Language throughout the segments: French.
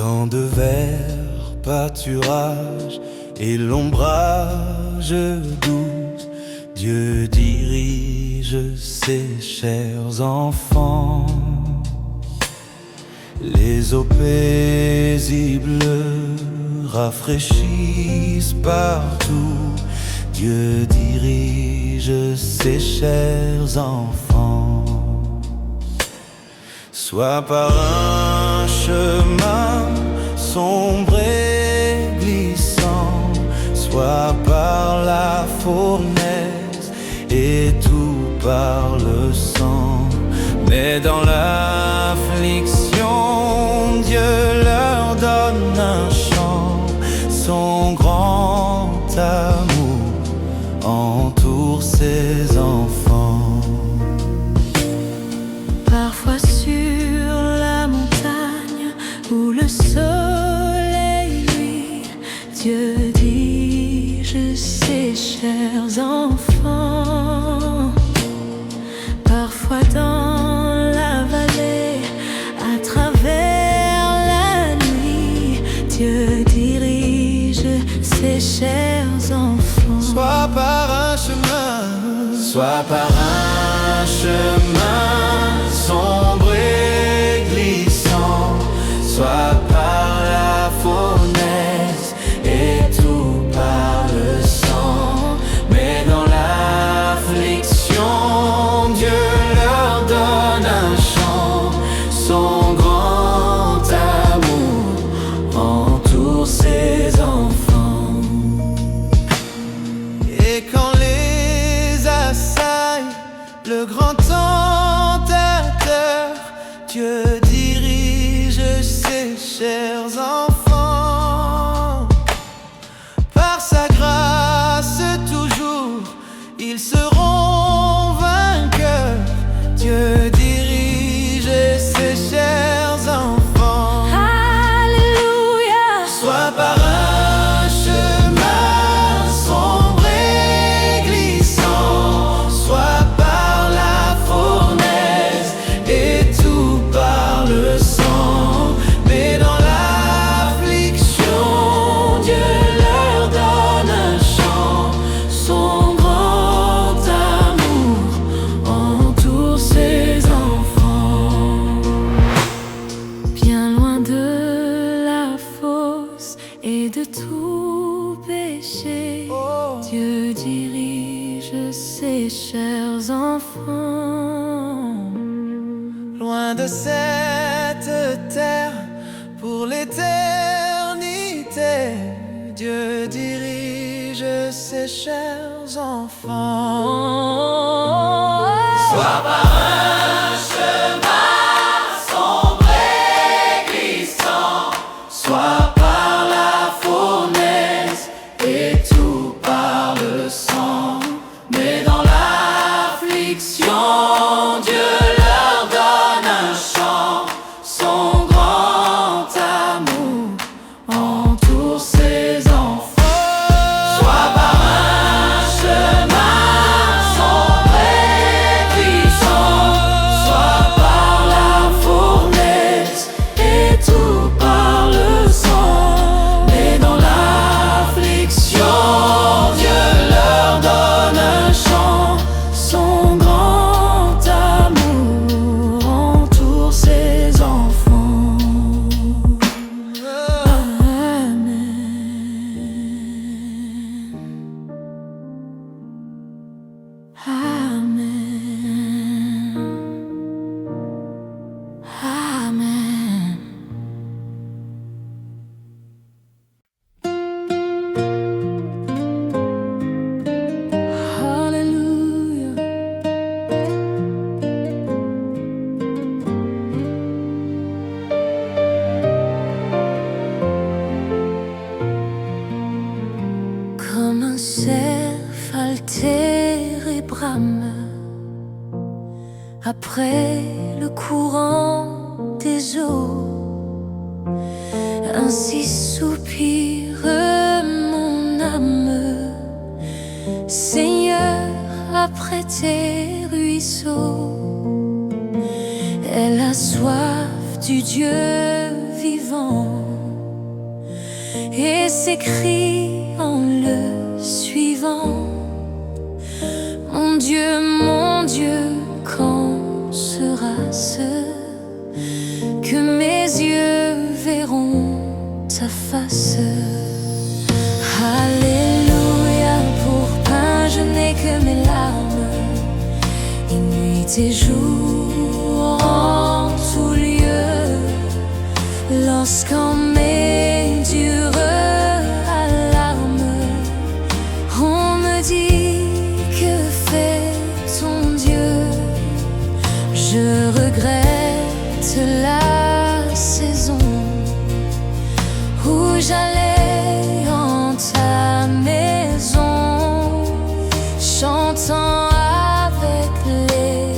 Dans de verts pâturages et l'ombrage douce, Dieu dirige ses chers enfants. Les eaux paisibles rafraîchissent partout, Dieu dirige ses chers enfants. Soit par un chemin sombre et glissant, soit par la fournaise et tout par le sang, mais dans l'affliction, Dieu leur donne un chant. Son grand amour entoure ses enfants. Parfois sur la montagne où le soleil luit, Dieu dirige ses chers enfants. Parfois dans la vallée, à travers la nuit, Dieu dirige ses chers enfants. Soit par un chemin, soit par un chemin sombre et glissant, soit par la fournaise et tout par le sang, mais dans l'affliction, Dieu leur donne un chant. Son grand amour entoure ses enfants. Et quand les assaille le grand tentateur, Dieu dirige ses chers enfants. Par sa grâce toujours, ils seront vainqueurs. Dieu dirige ses chers enfants. Alléluia. Soit par un chemin sombre et glissant, soit par la fournaise et tout par le sang, mais dans l'affliction, Dieu leur donne un chant. Son grand amour entoure ses enfants. Bien loin de la fosse et de tout péché, Dieu dirige ses chers enfants. Loin de cette terre, pour l'éternité, Dieu dirige ses chers enfants. Soit par un chemin sombre et glissant, soit par la fournaise et tout par le sang, mais dans l'affliction, Dieu leur donne un chant. Son grand amour entoure ses enfants. Soit par un chemin sombre et glissant, soit par la fournaise et tout par le sang, mais dans l'affliction, Dieu leur donne un chant. Son grand amour entoure ses enfants. Amen. Amen. Amen. Hallelujah. Comme un cerf altéré brame après le courant des eaux, ainsi soupire mon âme, Seigneur, après tes ruisseaux. Elle a soif du Dieu vivant. et s'écrit en le suivant. Mon Dieu, quand sera ce que mes yeux verront ta face? Alléluia, pour pain je n'ai que mes larmes, et nuit et jour en tout lieu. Lorsqu'en mes dures alarmes, on me dit que fait ton Dieu, je regrette la saison où j'allais en ta maison, chantant avec les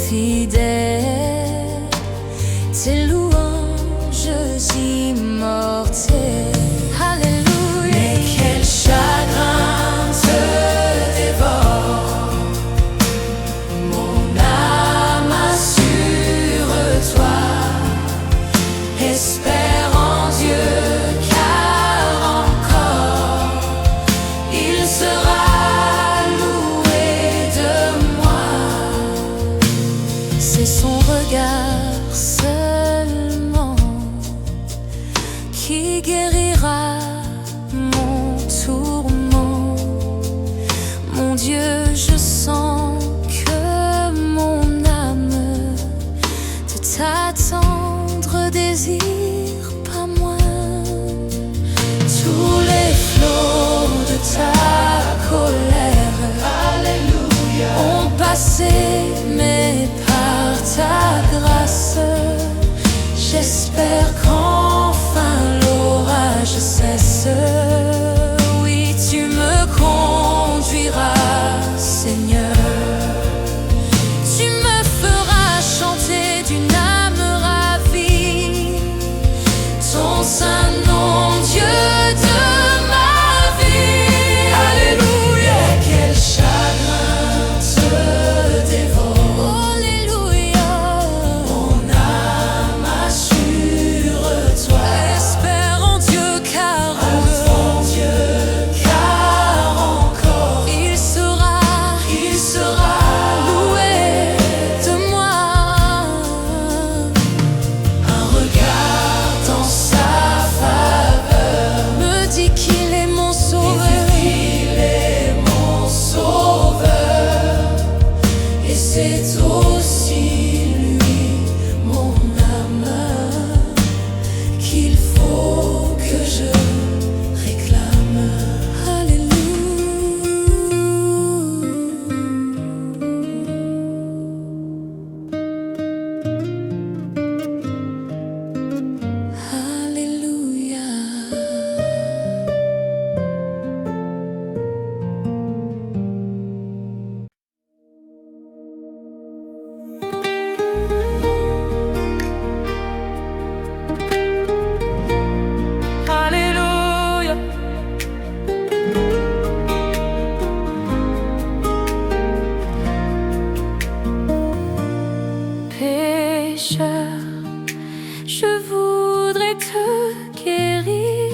fidèles tes louanges immortelles. Alléluia. Mais quel chagrin te dévore, mon âme, assure-toi, espère en Dieu, car encore il sera loué de moi. C'est son regard seulement qui guérira mon tourment. Mon Dieu, je sens que mon âme de t'attendre désire pas moins. Tous les flots de ta colère, alléluia, ont passé, mais par ta grâce, j'espère qu'enfin l'orage cesse. Oui, tu me conduiras, Seigneur. Tu me feras chanter d'une âme ravie ton saint nom, Dieu de ma vie. Alléluia. Quel chagrin te dévore, alléluia, mon âme, assure-toi, espère en Dieu, car encore il sera loué de moi. Un regard dans sa faveur me dit qu'il est mon sauveur. Il est mon sauveur, et c'est aussi lui, mon âme, qu'il faut que je réclame. Alléluia. Alléluia. Alléluia. Pécheur, je voudrais te guérir.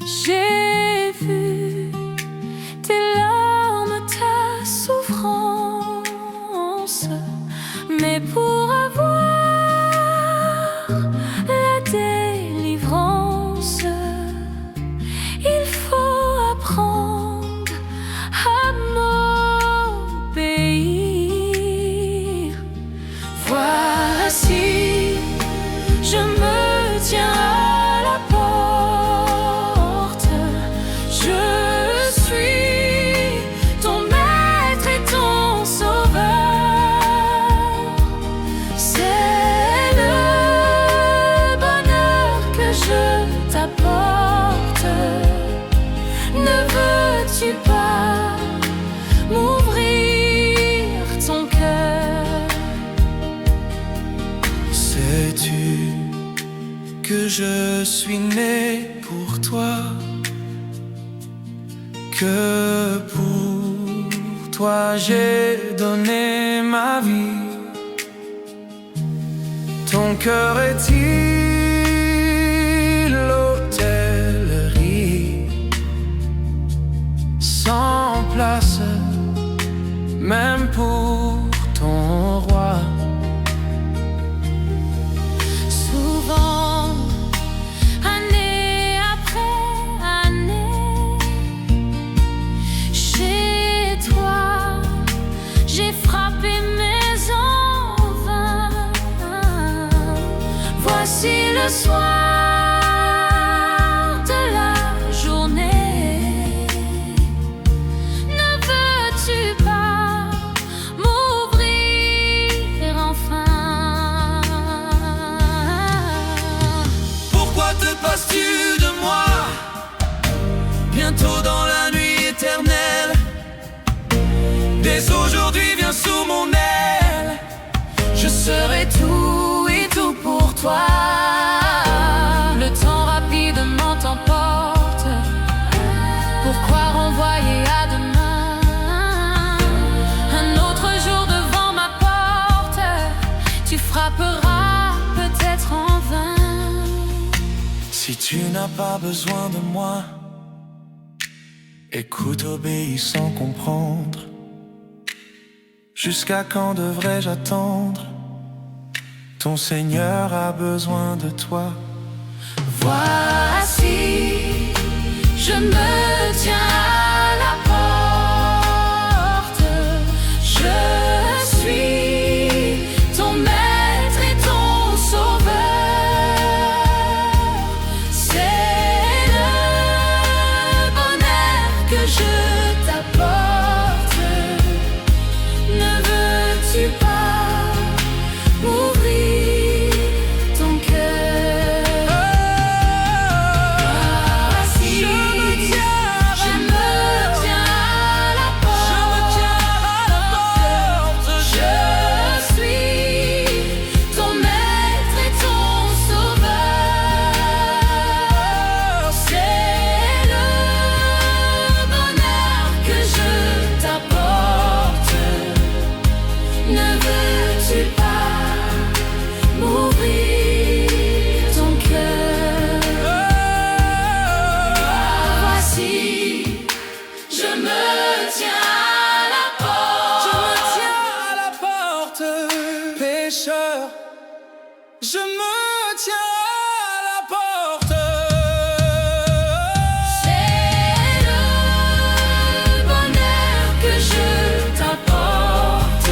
J'ai vu tes larmes, ta souffrance, mais pour avoir la délivrance, il faut apprendre à m'obéir. Voici, je me tiens à la porte. Je suis ton maître et ton sauveur. C'est le bonheur que je t'apporte. Ne veux-tu pas m'ouvrir ton cœur? Sais-tu que je suis né pour toi, que pour toi j'ai donné ma vie? Ton cœur est-il l'autel soir de la journée, ne veux-tu pas m'ouvrir enfin? Pourquoi te passes-tu de moi? Bientôt dans la nuit éternelle, dès aujourd'hui viens sous mon aile. Je serai tout et tout pour toi. Le temps rapidement t'emporte. Pourquoi renvoyer à demain? Un autre jour devant ma porte, tu frapperas peut-être en vain. Si tu n'as pas besoin de moi, écoute, obéis sans comprendre. Jusqu'à quand devrais-je attendre? Ton Seigneur a besoin de toi. Voici, je me tiens à la porte. Je suis ton maître et ton sauveur. C'est le bonheur que je t'apporte. Ne veux-tu pas m'ouvrir ton cœur? Voici, je me tiens à la porte. Je suis ton maître et ton sauveur. C'est le bonheur que je t'apporte. Ne veux-tu pas m'ouvrir ton cœur? Voici, je me tiens à la porte. Je me tiens à la porte, pécheur. Je me tiens à la porte. C'est le bonheur que je t'apporte.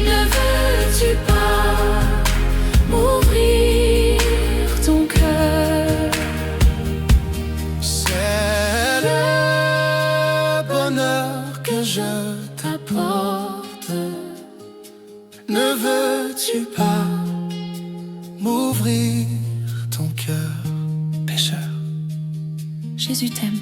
Ne veux-tu pas m'ouvrir ton cœur? C'est le bonheur que je t'apporte. Ne veux-tu pas m'ouvrir ton cœur, pécheur? Jésus t'aime.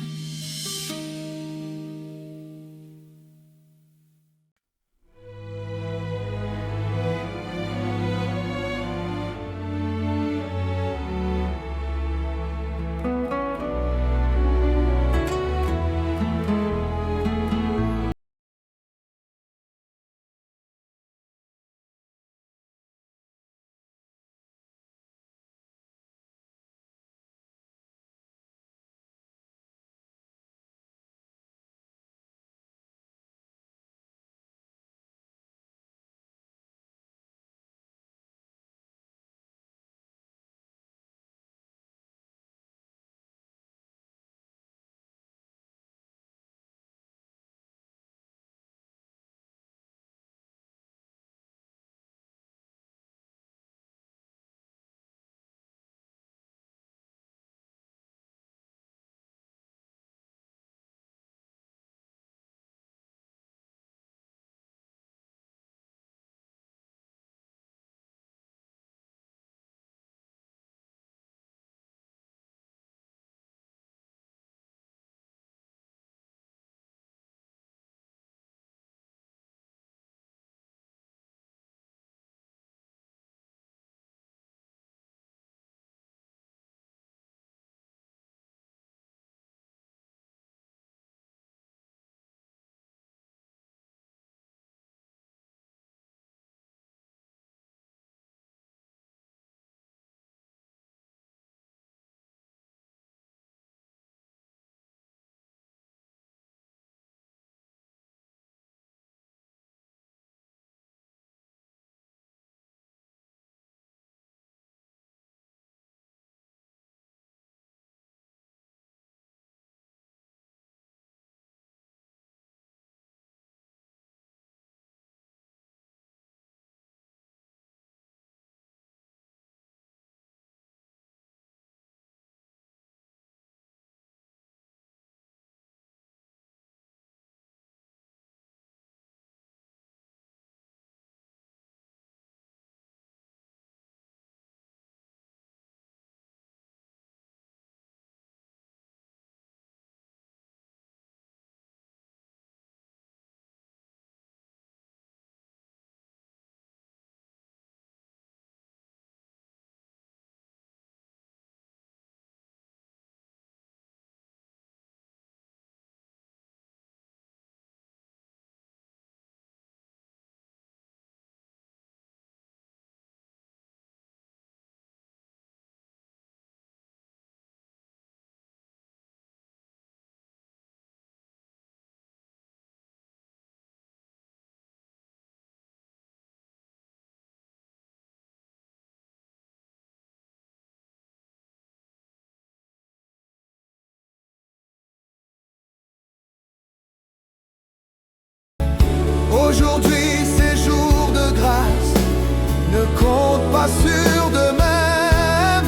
sois sûr d'eux-mêmes.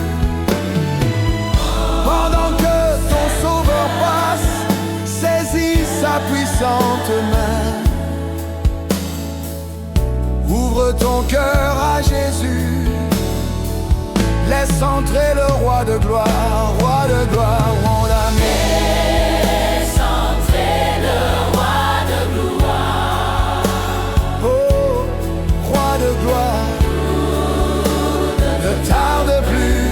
Pendant que ton sauveur passe, saisis sa puissante main. Ouvre ton cœur à Jésus, laisse entrer le roi de gloire, on l'aime. Laisse entrer le roi de gloire. Oh, roi de gloire, ne tarde plus,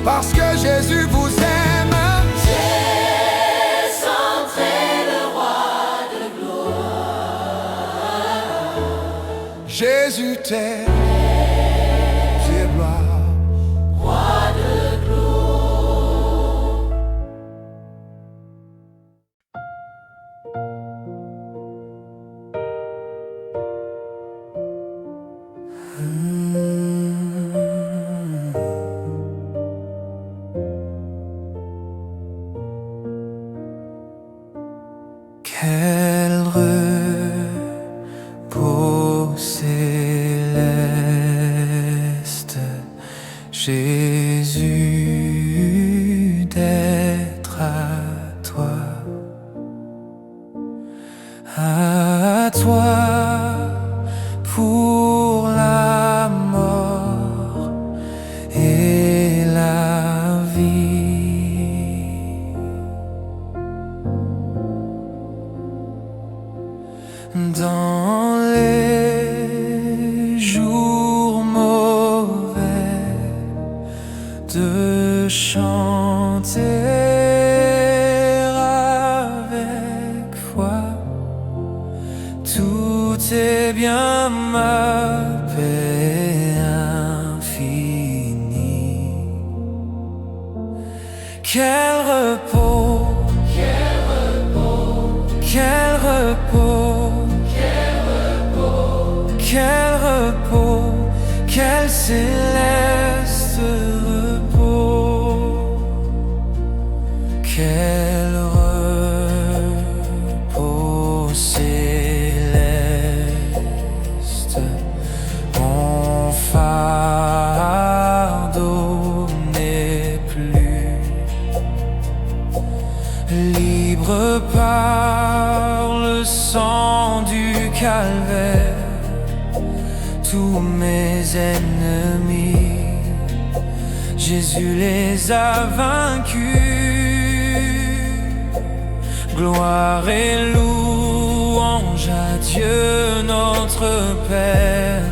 parce que Jésus vous aime. Laisse entrer le roi de gloire. Jésus t'aime. Quel repos céleste, Jésus, d'être à toi pour la mort et la vie. Dans les jours mauvais, de chanter avec foi, tout est bien, ma paix infinie. Quel repos, quel repos, quel repos, quel repos, quel céleste repos, quel repos céleste, mon fardeau n'est plus, libre par le sang du calvaire. Tous mes ennemis, Jésus les a vaincus. Gloire et louange à Dieu notre Père.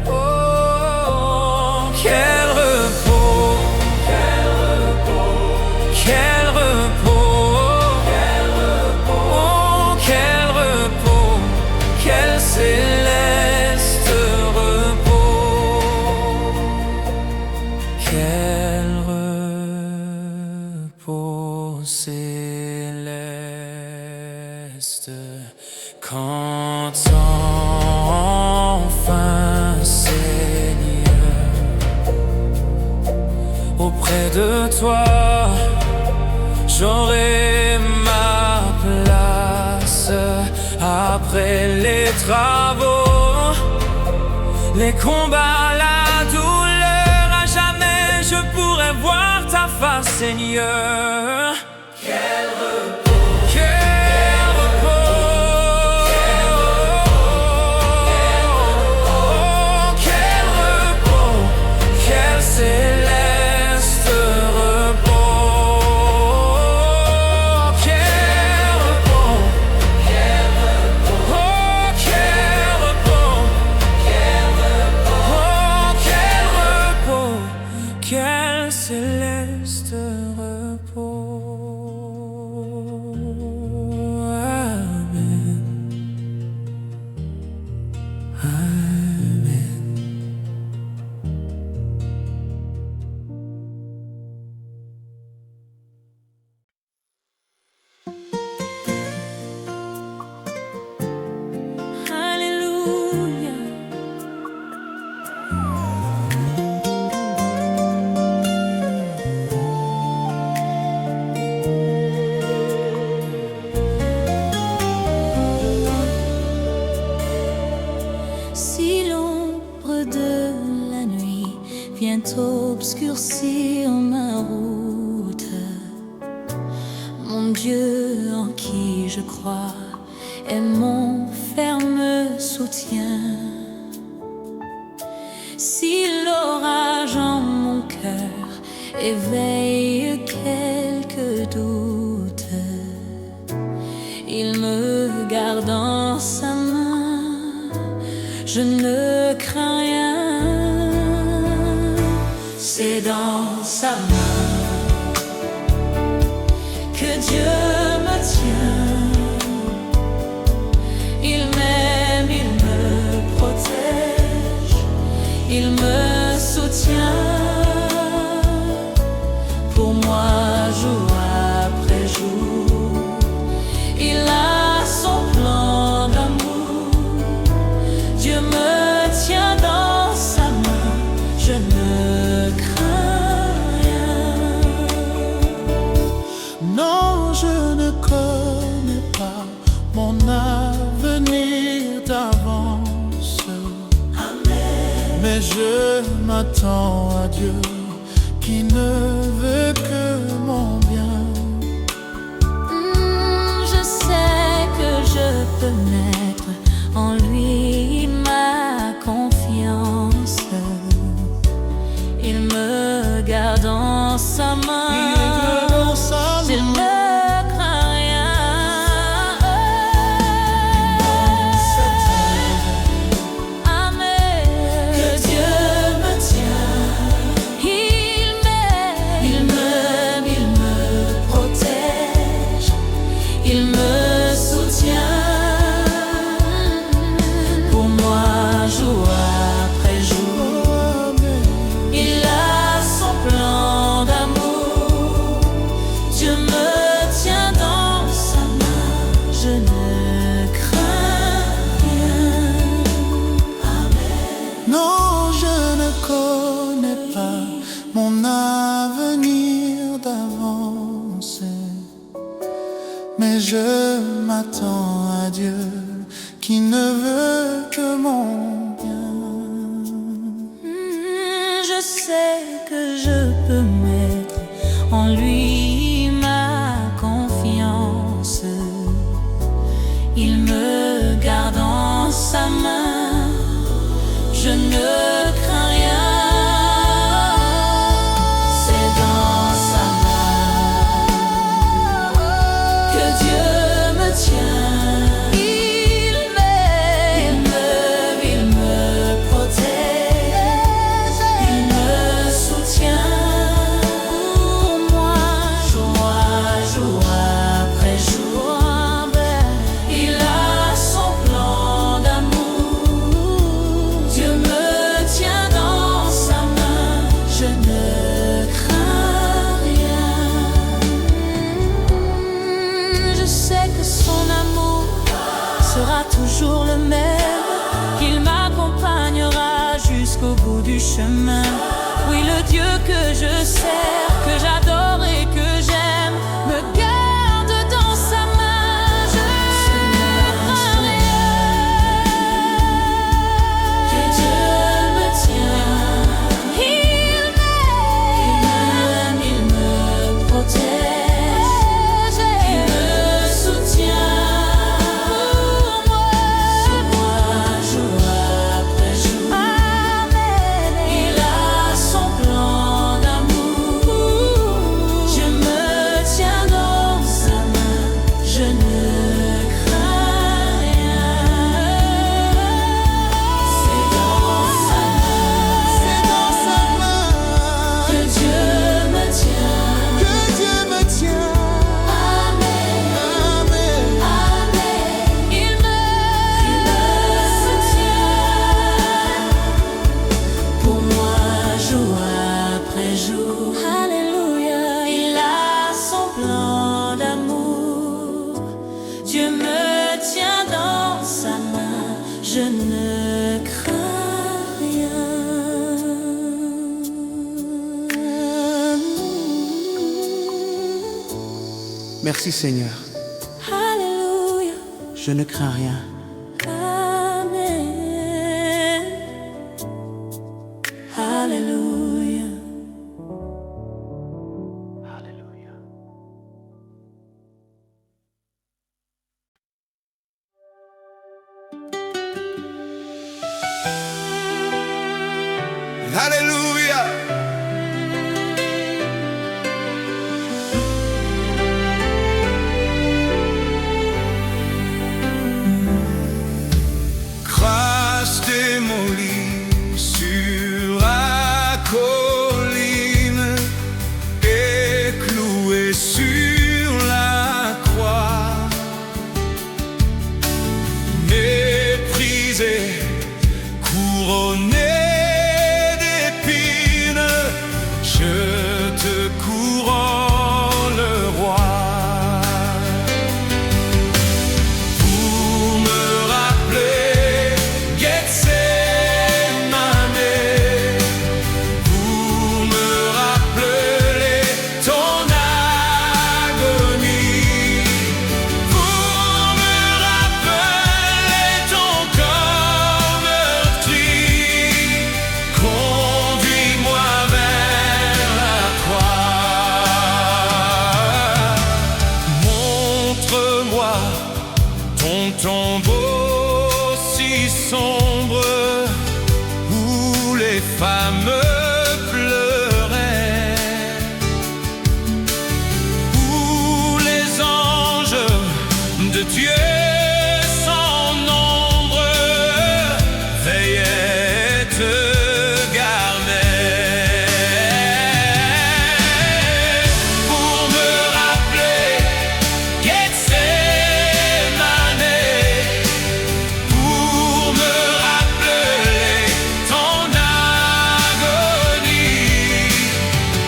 Oh, quel repos, quel repos, quel repos, quel repos, oh, quel repos, quel céleste repos, quel repos céleste, quand enfin, Seigneur, auprès de toi, j'aurai ma place. Après les travaux, les combats, la douleur, à jamais je pourrai voir ta face, Seigneur. Quel repos, quel repos, quel repos, quel céleste repos, quel repos, quel repos, oh, quel repos, quel repos, quel repos, quel céleste repos. Amen. Amen. Alléluia. Si l'on l'ombre de la nuit vient obscurcir ma route. Mon Dieu en qui je crois est mon ferme soutien. Si l'orage en mon cœur éveille quelques doutes, il me garde en sa main, je ne crains rien. C'est dans sa main que Dieu me tient. Il m'aime, il me protège, il me soutient. Pour moi, jour après jour, il a son plan d'amour. Dieu me tient dans sa main, je ne crains rien. Non, je ne connais pas mon avenir d'avance. Amen. Mais je m'attends à Dieu qui ne veut que mon bien. Je sais que je peux mettre en lui ma confiance. Il me garde en sa main, je ne crains rien. Amen. Que Dieu me tient. Il me protège, il me soutient. Pour moi, jour après jour, il a son plan d'amour. Dieu me tient dans sa main, je ne crains rien. Amen. Non, je ne connais pas mon avenir d'avance, mais je m'attends à Dieu qui ne veut que mon bien. Je sais que je peux mettre en lui ma confiance. Il me garde en sa main, je ne crains rien. C'est dans sa main que Dieu me tient. Il me protège, il me soutient. Pour moi, jour après jour, il a son plan d'amour. Dieu me tient dans sa main, je ne crains rien. Je sais que son amour sera toujours le même, qu'il m'accompagnera jusqu'au bout du chemin. Oui, le Dieu que je sers, que j'adore et que j'aime, me garde dans sa main, je ne crains rien. Que Dieu me tient. Il me protège, il me soutient. Pour moi, jour après jour, il a son plan d'amour. Dieu me tient dans sa main, je ne crains rien. C'est dans sa main que Dieu me tient. Que Dieu me tient. Amen. Amen. Amen. Il me soutient. Pour moi, jour après jour, alléluia, il a son plan d'amour. Dieu me tient dans sa main, je ne crains rien. Merci Seigneur, Alléluia, je ne crains rien. Amen. Alléluia. Grâce démolie sur la colline et clouée sur la croix, méprisé, couronné d'épines, je te couronne, roi. Pour me rappeler Gethsémane, pour me rappeler ton agonie, pour me rappeler ton corps meurtri, conduis-moi vers la croix. Montre-moi ton tombeau si sombre où les femmes pleuraient, où les anges de Dieu sans nombre veillaient te garder. Pour me rappeler Gethsémane, pour me rappeler ton agonie,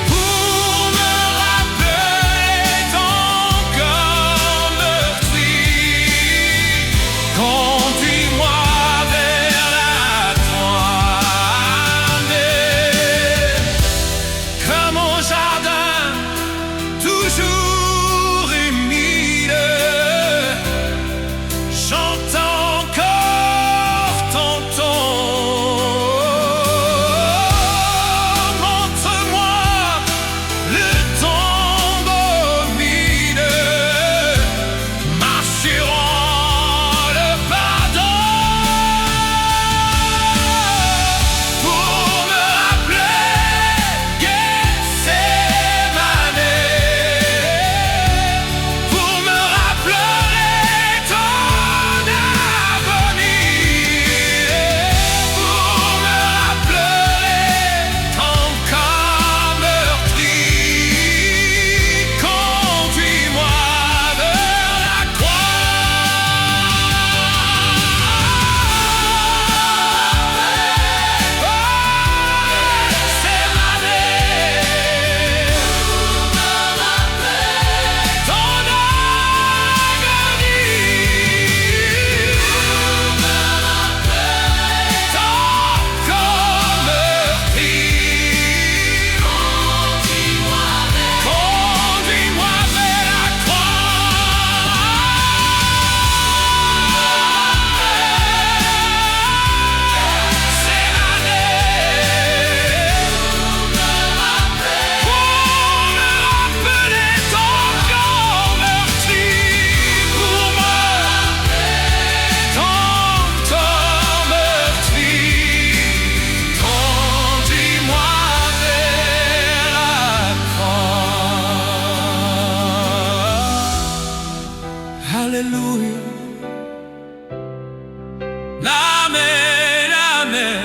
pour me rappeler ton corps meurtri, conduis-moi vers la croix. Comme au jardin, toujours humide, j'entends encore ton ton. Montre-moi le tombeau vide, m'assurant le pardon. Pour me rappeler Gethsémane, pour me rappeler ton agonie, pour me rappeler ton corps meurtri, conduis-moi vers la Alléluia. Amen, amen.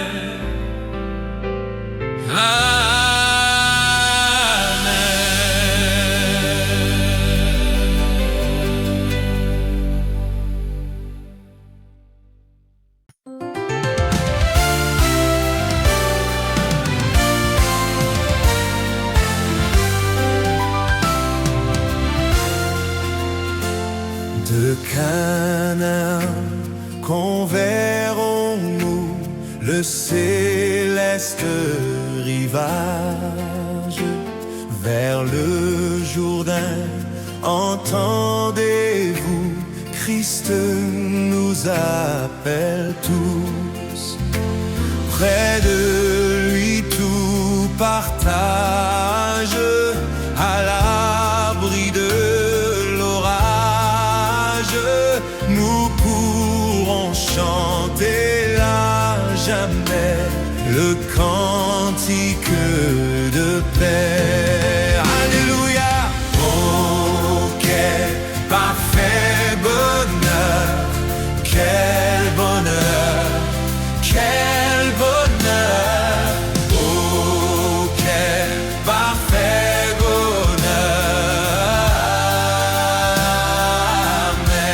De Canaan converrons-nous le céleste rivage vers le Jourdain. Entendez-vous, Christ nous appelle tous. Près de lui tout partage, à l'abri de l'orage. Nous pourrons chanter là jamais le cantique de paix. Alléluia. Oh, quel parfait bonheur, quel bonheur, quel bonheur. Oh, quel parfait bonheur. Amen.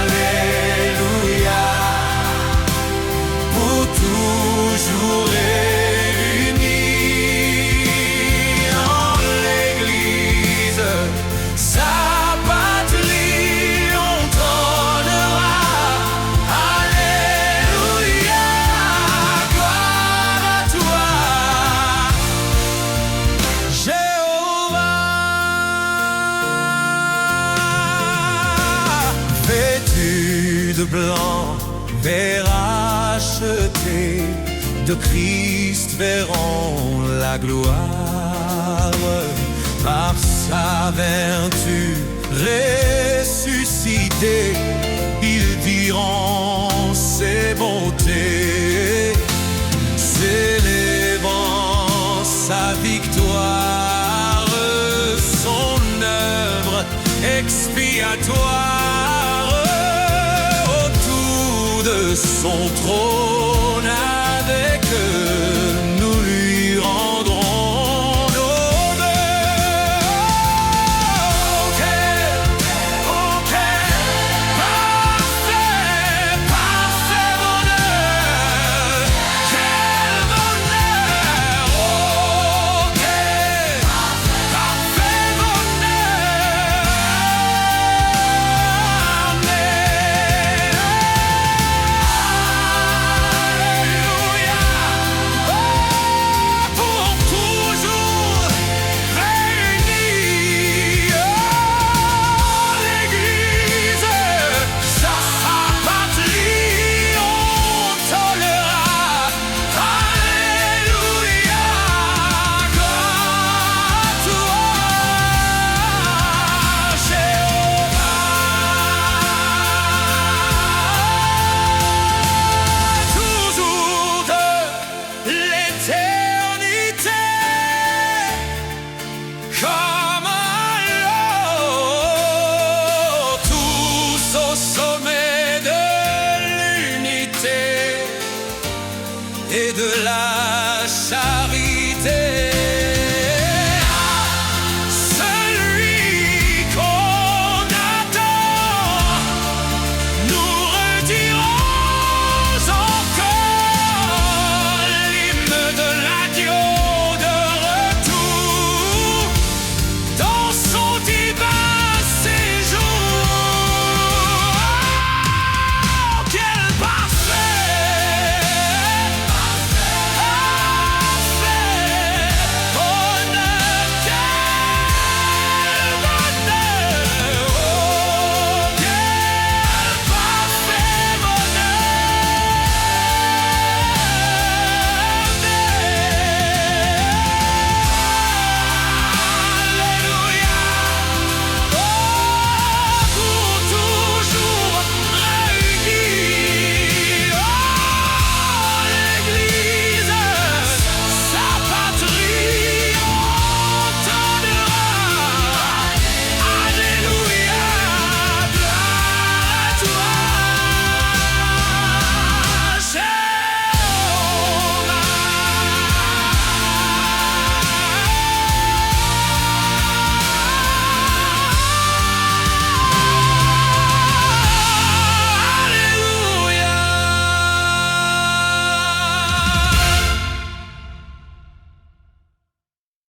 Alléluia. Pour toujours réunis en l'Église, sa patrie on trônera. Alléluia, gloire à toi, Jéhovah. Vêtu de blanc, et rachetés de Christ verront la gloire. Par sa vertu ressuscité, ils diront ses bontés, célébrant sa victoire, son œuvre expiatoire. De son trône